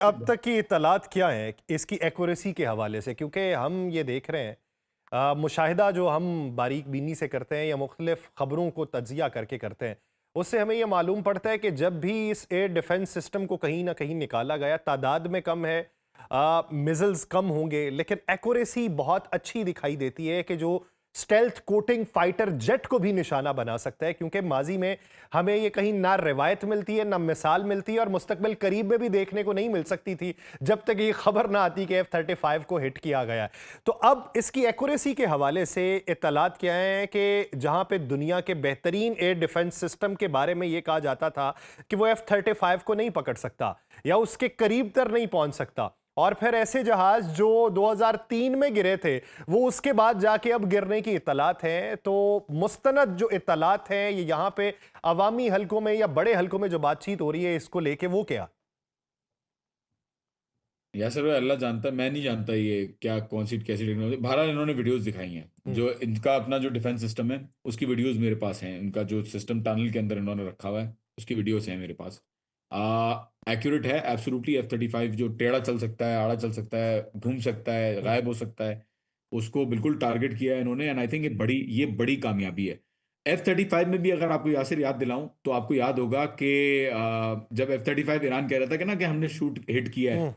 अब तक की इत्तलात क्या है इसकी एक्यूरेसी के हवाले से, क्योंकि हम ये देख रहे हैं मुशाहिदा जो हम बारीक बीनी से करते हैं या मुख्तलिफ ख़बरों को तज्जिया करके करते हैं, उससे हमें यह मालूम पड़ता है कि जब भी इस एयर डिफेंस सिस्टम को कहीं ना कहीं निकाला गया, तादाद में कम है, मिजल्स कम होंगे, लेकिन एक्यूरेसी बहुत अच्छी दिखाई देती है कि जो स्टेल्थ कोटिंग फाइटर जेट को भी निशाना बना सकता है, क्योंकि माजी में हमें ये कहीं ना रिवायत मिलती है ना मिसाल मिलती है और मुस्तकबिल करीब में भी देखने को नहीं मिल सकती थी जब तक ये खबर ना आती कि F-35 को हिट किया गया है। तो अब इसकी एक्यूरेसी के हवाले से इत्तलात क्या है कि जहां पे दुनिया के बेहतरीन एयर डिफेंस सिस्टम के बारे में ये कहा जाता था कि वो F-35 को नहीं पकड़ सकता या उसके करीब तर नहीं पहुंच सकता, और फिर ऐसे जहाज जो 2003 में गिरे थे वो उसके बाद जाके अब गिरने की इत्तलात हैं। तो मुस्तनद जो इत्तलात हैं ये यहाँ पे अवामी हलकों में या बड़े हलकों में जो बातचीत हो रही है इसको लेके, वो क्या? यासर भाई, अल्लाह जानता है, मैं नहीं जानता ये क्या कौन सी कैसी टेक्नोलॉजी। बहरहाल इन्होंने वीडियोस दिखाई हैं हम्म। जो इनका अपना जो डिफेंस सिस्टम है उसकी वीडियोस मेरे पास हैं। उनका जो सिस्टम टनल के अंदर इन्होंने रखा हुआ है उसकी वीडियोस हैं मेरे पास। एक्यूरेट है एब्सोल्युटली। F-35 जो टेढ़ा चल सकता है, आड़ा चल सकता है, घूम सकता है, हम्म। गायब हो सकता है, उसको बिल्कुल टारगेट किया है इन्होंने। एंड आई थिंक ये बड़ी कामयाबी है। F-35 में भी अगर आपको यासिर याद दिलाऊं तो आपको याद होगा कि जब F-35 ईरान कह रहा था कि ना कि हमने शूट हिट किया है, हम्म।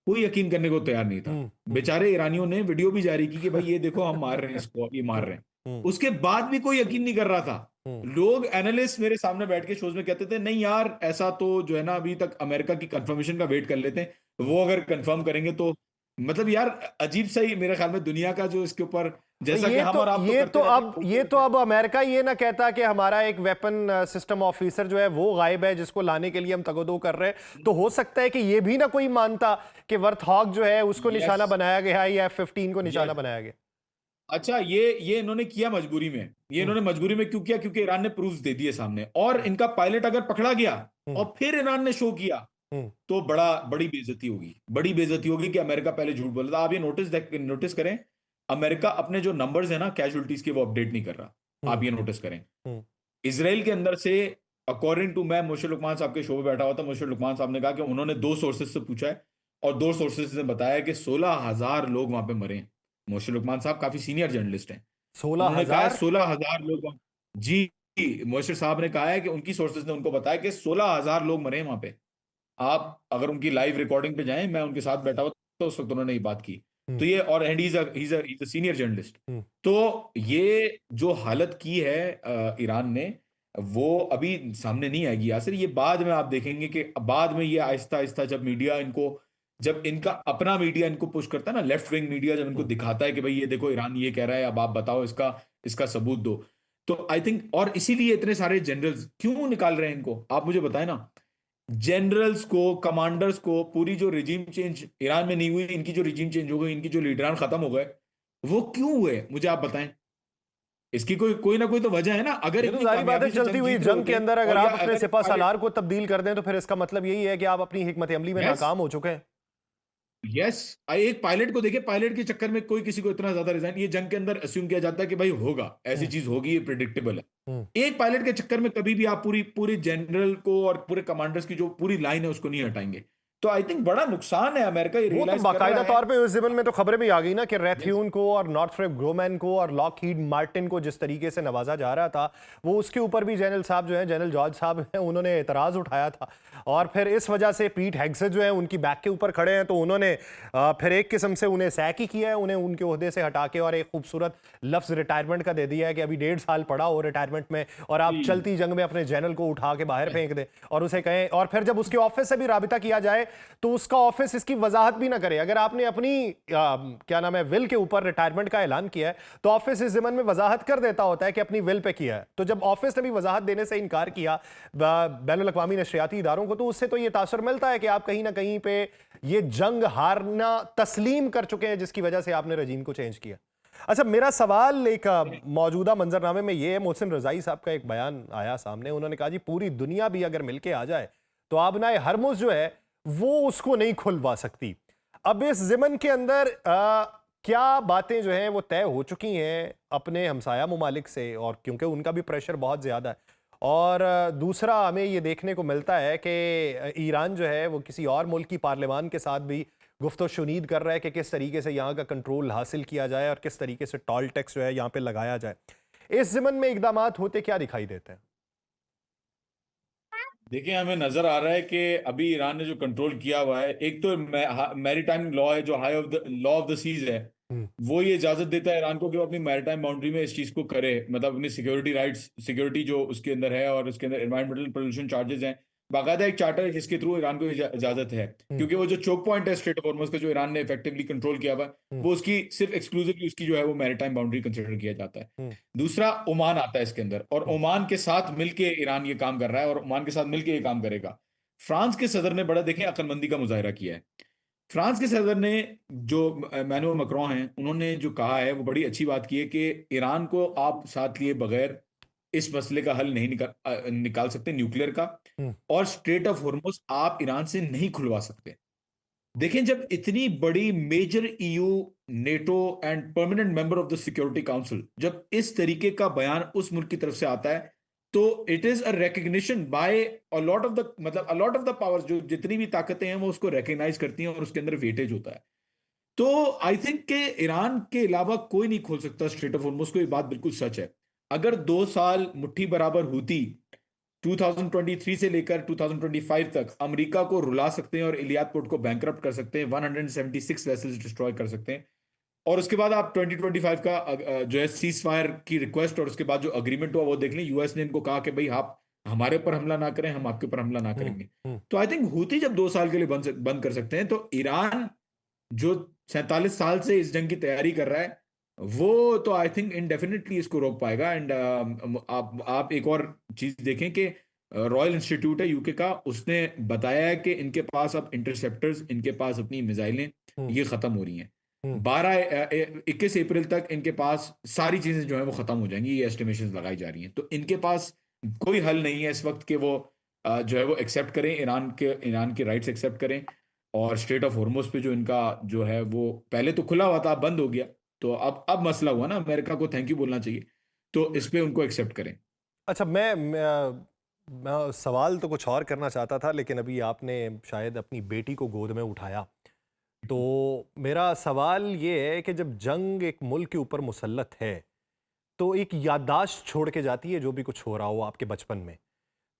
कोई यकीन करने को तैयार नहीं था। हम्म। हम्म। बेचारे ईरानियों ने वीडियो भी जारी की कि भाई ये देखो हम मार रहे हैं इसको, ये मार हम्म। रहे हैं। हम्म। उसके बाद भी कोई यकीन नहीं कर रहा था। हम्म। लोग एनालिस्ट मेरे सामने बैठ के शोज में कहते थे नहीं यार ऐसा तो जो है ना, अभी तक अमेरिका की कंफर्मेशन का वेट कर लेते हैं, हम्म। वो अगर कंफर्म करेंगे तो मतलब यार अजीब सा ही मेरे ख्याल में दुनिया का जो इसके ऊपर, तो जैसा कि हम और आप तो करते रहते हैं ये ऊपर तो से। अब अमेरिका ये ना कहता कि हमारा एक वेपन सिस्टम ऑफिसर जो है वो गायब है जिसको लाने के लिए हम तगदो कर रहे हैं, तो हो सकता है कि ये भी ना कोई मानता कि वर्थहॉग जो है उसको यस, निशाना बनाया गया है या F-15 को निशाना यस। बनाया गया। अच्छा, ये इन्होंने किया मजबूरी में। ये हम्म। इन्होंने मजबूरी में क्यों किया? क्योंकि ईरान ने प्रूफ दे दिए सामने, और हम्म। इनका पायलट अगर पकड़ा गया हम्म। और फिर ईरान ने शो किया हम्म। तो बड़ी बेइज्जती होगी। बड़ी बेइज्जती होगी कि अमेरिका पहले झूठ बोला था। आप ये नोटिस करें, अमेरिका अपने जो नंबर्स है ना कैजुअलिटीज के, वो अपडेट नहीं कर रहा। हम्म। आप ये नोटिस करें। हम्म। इसराइल के अंदर से, अकॉर्डिंग टू, मैं मुर्शिद लुकमान साहब के शो में बैठा हुआ था, मुर्शिद लुकमान साहब ने कहा कि उन्होंने दो सोर्सेज से पूछा है और दो सोर्सेज ने बताया कि 16,000 लोग वहां पे मरे हैं। मुर्शिद लुकमान साहब काफी सीनियर जर्नलिस्ट हैं। सोलह उन्होंने कहा है हजार 16,000 लोग जी, मुर्शिद साहब ने कहा है कि उनकी सोर्सेज ने उनको बताया कि 16,000 लोग मरे हैं वहां पे। आप अगर उनकी लाइव रिकॉर्डिंग पे जाएं, मैं उनके साथ बैठा हुआ तो उस वक्त उन्होंने ये बात की। तो हम्म। ये, और and he is a senior journalist. हम्म। तो ये जो हालत की है ईरान ने, वो अभी सामने नहीं आएगी यासिर। ये बाद में आप देखेंगे कि बाद में ये आहिस्ता आहिस्ता जब मीडिया इनको, जब इनका अपना मीडिया इनको पुश करता है ना, लेफ्ट विंग मीडिया जब इनको हम्म। दिखाता है कि भाई ये देखो ईरान ये कह रहा है, अब आप बताओ इसका इसका सबूत दो। तो आई थिंक, और इसीलिए इतने सारे जनरल्स क्यों निकाल रहे हैं इनको, आप मुझे बताएं ना। जनरल्स को, कमांडर्स को, पूरी जो रिजीम चेंज ईरान में नहीं हुई, इनकी जो रिजीम चेंज हो गई, इनकी जो लीडरान खत्म हो गए, वो क्यों हुए मुझे आप बताएं। इसकी कोई कोई ना कोई तो वजह है ना। अगर ये तो इतनी सारी बात है, कामयाबी से चलती जंग हुई जीत रहे जंग के होते, अंदर अगर और या आप अपने अगर सिपा पायलट, सालार को तब्दील कर दें तो फिर इसका मतलब यही है कि आप अपनी हिकमत अमली में यस, नाकाम हो चुके हैं। यस, एक पायलट को देखिए, पायलट के चक्कर में कोई किसी को इतना ज्यादा रिजाइन, ये जंग के अंदर अज्यूम किया जाता है कि भाई होगा, ऐसी हम्म। चीज होगी, ये प्रिडिक्टेबल है। हम्म। एक पायलट के चक्कर में कभी भी आप पूरी पूरी जनरल को और पूरे कमांडर्स की जो पूरी लाइन है उसको नहीं हटाएंगे। तो आई थिंक बड़ा नुकसान है, अमेरिका ये वो तो रियलाइज कर रहा बाकायदा है। तौर पे उस ज़मन में तो खबरें भी आ गई ना कि यस, रैथ्यून को और नॉर्थरॉप ग्रोमैन को और लॉकहीड मार्टिन को जिस तरीके से नवाजा जा रहा था, वो उसके ऊपर भी जनरल साहब जो हैं, जनरल जॉर्ज साहब हैं, उन्होंने एतराज़ उठाया था। और फिर इस वजह से पीट हेग्सेट जो है उनकी बैक के ऊपर खड़े हैं, तो उन्होंने फिर एक किस्म से उन्हें सैक ही किया है, उन्हें उनके ओहदे से हटा के और एक खूबसूरत लफ्ज़ रिटायरमेंट का दे दिया है कि अभी 1.5 साल पड़ा हो रिटायरमेंट में और आप जी, चलती जंग में अपने जनरल को उठा के बाहर फेंक दें और उसे कहें, और फिर जब उसके ऑफिस से भी राबिता किया जाए तो उसका ऑफिस इसकी वजाहत भी ना करे। अगर आपने अपनी क्या नाम है विल के ऊपर रिटायरमेंट का ऐलान किया है तो ऑफिस इस ज़मन में वजाहत कर देता होता है कि अपनी विल पे किया है। तो जब ऑफिस ने भी वजाहत देने से इनकार किया बैनुल अक़वामी नशरियाती इदारों को, तो उससे तो ये तासुर मिलता है कि आप कहीं ना कहीं पे ये जंग हारना तस्लीम कर चुके हैं, जिसकी वजह से आपने रजीम को चेंज किया। अच्छा, मेरा सवाल एक मौजूदा मंजरनामे में ये है, मोहसिन रजाई साहब का एक बयान आया सामने, उन्होंने कहा जी पूरी दुनिया भी अगर मिलके आ जाए तो आबनाए हरमुज जो है वो उसको नहीं खुलवा सकती। अब इस ज़िमन के अंदर क्या बातें जो हैं वो तय हो चुकी हैं अपने हमसाया ममालिक से, और क्योंकि उनका भी प्रेशर बहुत ज़्यादा है, और दूसरा हमें ये देखने को मिलता है कि ईरान जो है वो किसी और मुल्क की पार्लियामान के साथ भी गुफ्तो शुनीद कर रहा है कि किस तरीके से यहाँ का कंट्रोल हासिल किया जाए और किस तरीके से टॉल टैक्स जो है यहाँ पे लगाया जाए। इस ज़िमन में इकदाम होते क्या दिखाई देते हैं? देखिए, हमें नजर आ रहा है कि अभी ईरान ने जो कंट्रोल किया हुआ है, एक तो मैरीटाइम लॉ है, जो high of the law of the seas है, हम्म। वो ये इजाजत देता है ईरान को कि वो अपनी मैरीटाइम बाउंड्री में इस चीज को करे, मतलब अपनी सिक्योरिटी राइट्स, सिक्योरिटी जो उसके अंदर है और उसके अंदर एनवायरमेंटल पोल्यूशन चार्जेस हैं, बाकायदा एक चार्टर है जिसके थ्रू ईरान को इजाजत है। हम्म। क्योंकि वो जो चोक पॉइंट है स्ट्रेट ऑफ हॉर्मुज का, जो ईरान ने इफेक्टिवली कंट्रोल किया हुआ है, हम्म। वो उसकी सिर्फ एक्सक्लूसिवली उसकी जो है वो मैरीटाइम बाउंड्री कंसिडर किया जाता है। हम्म। दूसरा ओमान आता है इसके अंदर, और हम्म। ओमान के साथ मिलके ईरान ये काम कर रहा है और ओमान के साथ मिलके ये काम करेगा। फ्रांस के सदर ने बड़ा, देखें, अक्लमंदी का मुजाहरा किया है। फ्रांस के सदर ने, जो मैनुअल मैक्रोन हैं, उन्होंने जो कहा है वो बड़ी अच्छी बात की है कि ईरान को आप साथ लिए बगैर इस मसले का हल नहीं निकाल सकते, न्यूक्लियर का। हम्म। और स्ट्रेट ऑफ हॉर्मुज आप ईरान से नहीं खुलवा सकते। देखें, जब इतनी बड़ी major EU, NATO and permanent member of the security council, जब इस तरीके का बयान उस मुल्क की तरफ से आता है, तो it is a recognition by a lot of the, मतलब a lot of the powers, जो जितनी भी ताकतें हैं वो उसको रिकग्नाइज करती हैं और उसके अंदर वेटेज होता है। तो आई थिंक कि ईरान के अलावा कोई नहीं खोल सकता स्ट्रेट ऑफ हॉर्मुज को, ये बात बिल्कुल सच है। अगर 2 साल मुट्ठी बराबर होती, 2023 से लेकर 2025 तक अमेरिका को रुला सकते हैं और इलियाद पोर्ट को बैंकरप्ट कर सकते हैं, 176 वेसल्स डिस्ट्रॉय कर सकते हैं। और उसके बाद आप 2025 का जो है सीज फायर की रिक्वेस्ट और उसके बाद जो अग्रीमेंट हुआ वो देख लें। यूएस ने इनको कहा कि भाई आप हमारे ऊपर हमला ना करें, हम आपके ऊपर हमला ना हम्म। करेंगे। हम्म। तो आई थिंक हूती जब 2 साल के लिए बंद कर सकते हैं, तो ईरान जो 47 साल से इस जंग की तैयारी कर रहा है, वो तो आई थिंक इनडेफिनेटली इसको रोक पाएगा। एंड आप एक और चीज देखें कि रॉयल इंस्टीट्यूट है यूके का, उसने बताया है कि इनके पास अब इंटरसेप्टर्स, इनके पास अपनी मिसाइलें हम्म। ये खत्म हो रही हैं। हम्म। 21 अप्रैल तक इनके पास सारी चीजें जो है वो खत्म हो जाएंगी, ये एस्टिमेशन लगाई जा रही हैं। तो इनके पास कोई हल नहीं है इस वक्त कि वो जो है वो एक्सेप्ट करें, ईरान के राइट्स एक्सेप्ट करें। और स्ट्रेट ऑफ हॉर्मुज पे जो इनका जो है वो पहले तो खुला हुआ था, अब बंद हो गया। तो अब मसला हुआ ना, अमेरिका को थैंक यू बोलना चाहिए। तो इस पे उनको एक्सेप्ट करें। अच्छा, मैं सवाल तो कुछ और करना चाहता था, लेकिन अभी आपने शायद अपनी बेटी को गोद में उठाया। तो मेरा सवाल ये है कि जब जंग एक मुल्क के ऊपर मुसल्लत है, तो एक याददाश्त छोड़ के जाती है जो भी कुछ हो रहा हो आपके बचपन में।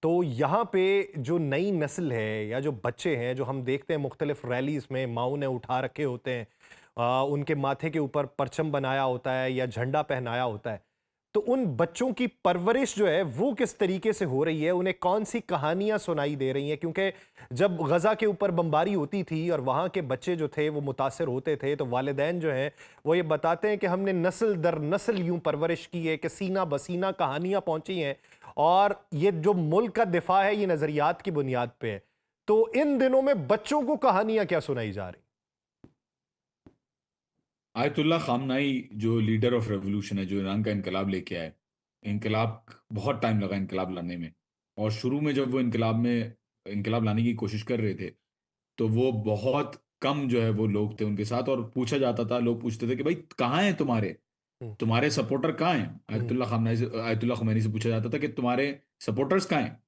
तो यहाँ पे जो नई नस्ल है या जो बच्चे हैं, जो हम देखते हैं मुख्तलिफ रैलीज में माओ ने उठा रखे होते हैं, उनके माथे के ऊपर परचम बनाया होता है या झंडा पहनाया होता है, तो उन बच्चों की परवरिश जो है वो किस तरीके से हो रही है, उन्हें कौन सी कहानियां सुनाई दे रही हैं? क्योंकि जब गजा के ऊपर बमबारी होती थी और वहां के बच्चे जो थे वो मुतासर होते थे, तो वालिदैन जो हैं वो ये बताते हैं कि हमने नस्ल दर नस्ल यूं परवरिश की है कि सीना बसीना कहानियां पहुंची हैं, और ये जो मुल्क का दिफा है ये नजरियात की बुनियाद पे है। तो इन दिनों में बच्चों को कहानियां क्या सुनाई जा रही? आयतुल्ला खामनाई जो लीडर ऑफ रेवोल्यूशन है, जो ईरान का इनकलाब लेके आए, इनकलाब, बहुत टाइम लगा इनकलाब लाने में। और शुरू में जब वो इनकलाब लाने की कोशिश कर रहे थे, तो वो बहुत कम जो है वो लोग थे उनके साथ, और पूछा जाता था, लोग पूछते थे कि भाई कहाँ हैं तुम्हारे हम्म। तुम्हारे सपोर्टर कहाँ हैं? हम्म। आयतुल्ला खुमैनी से पूछा जाता था कि तुम्हारे सपोर्टर्स कहाँ हैं?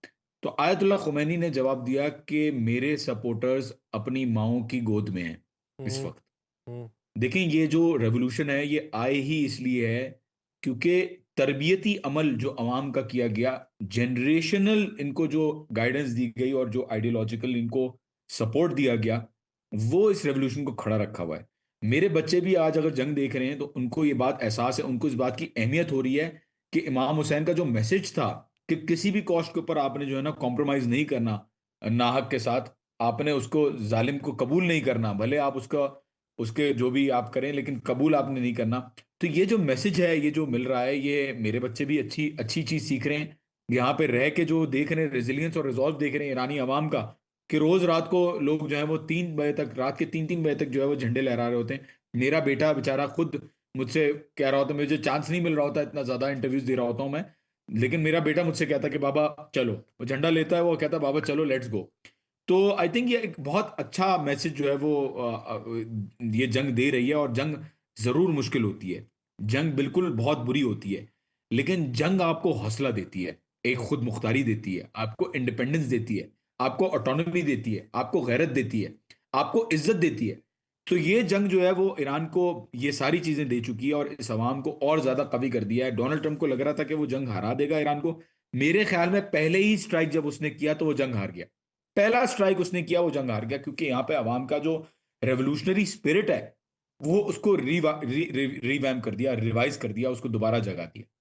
तो आयतुल्ला खुमैनी ने जवाब दिया कि मेरे सपोर्टर्स अपनी माओ की गोद में हैं इस हम्म। वक्त। हम्म। देखें, ये जो रेवोल्यूशन है ये आए ही इसलिए है क्योंकि तरबियती अमल जो अवाम का किया गया, जनरेशनल इनको जो गाइडेंस दी गई और जो आइडियोलॉजिकल इनको सपोर्ट दिया गया, वो इस रेवोल्यूशन को खड़ा रखा हुआ है। मेरे बच्चे भी आज अगर जंग देख रहे हैं तो उनको ये बात एहसास है, उनको इस बात की अहमियत हो रही है कि इमाम हुसैन का जो मैसेज था कि किसी भी कॉस्ट के ऊपर आपने जो है ना कॉम्प्रोमाइज नहीं करना नाहक के साथ, आपने उसको जालिम को कबूल नहीं करना, भले आप उसके जो भी आप करें, लेकिन कबूल आपने नहीं करना। तो ये जो मैसेज है, ये जो मिल रहा है, ये मेरे बच्चे भी अच्छी अच्छी चीज सीख रहे हैं। यहाँ पे रह के जो देख रहे हैं, रेजिलियंस और रिजॉल्व देख रहे हैं ईरानी अवाम का, कि रोज रात को लोग जो है वो 3 बजे तक, रात के 3-3 बजे तक जो है वो झंडे लहरा रहे होते हैं। मेरा बेटा बेचारा खुद मुझसे कह रहा होता, मुझे चांस नहीं मिल रहा होता, इतना ज्यादा इंटरव्यूज दे रहा होता हूँ मैं, लेकिन मेरा बेटा मुझसे कहता कि बाबा चलो, वो झंडा लेता है, वो कहता बाबा चलो लेट्स गो। तो आई थिंक ये एक बहुत अच्छा मैसेज जो है वो ये जंग दे रही है। और जंग जरूर मुश्किल होती है, जंग बिल्कुल बहुत बुरी होती है, लेकिन जंग आपको हौसला देती है। एक खुद मुख्तारी देती है, आपको इंडिपेंडेंस देती है, आपको ऑटोनॉमी देती है, आपको गैरत देती है, आपको इज्जत देती है। तो ये जंग जो है वो ईरान को ये सारी चीजें दे चुकी है और इस अवाम को और ज्यादा कवी कर दिया है। डोनाल्ड ट्रंप को लग रहा था कि वो जंग हरा देगा ईरान को। मेरे ख्याल में पहले ही स्ट्राइक जब उसने किया तो वो जंग हार गया। पहला स्ट्राइक उसने किया वो जंग हार गया, क्योंकि यहाँ पे अवाम का जो रेवोल्यूशनरी स्पिरिट है वो उसको रिवैम्प कर दिया, रिवाइज कर दिया, उसको दोबारा जगा दिया।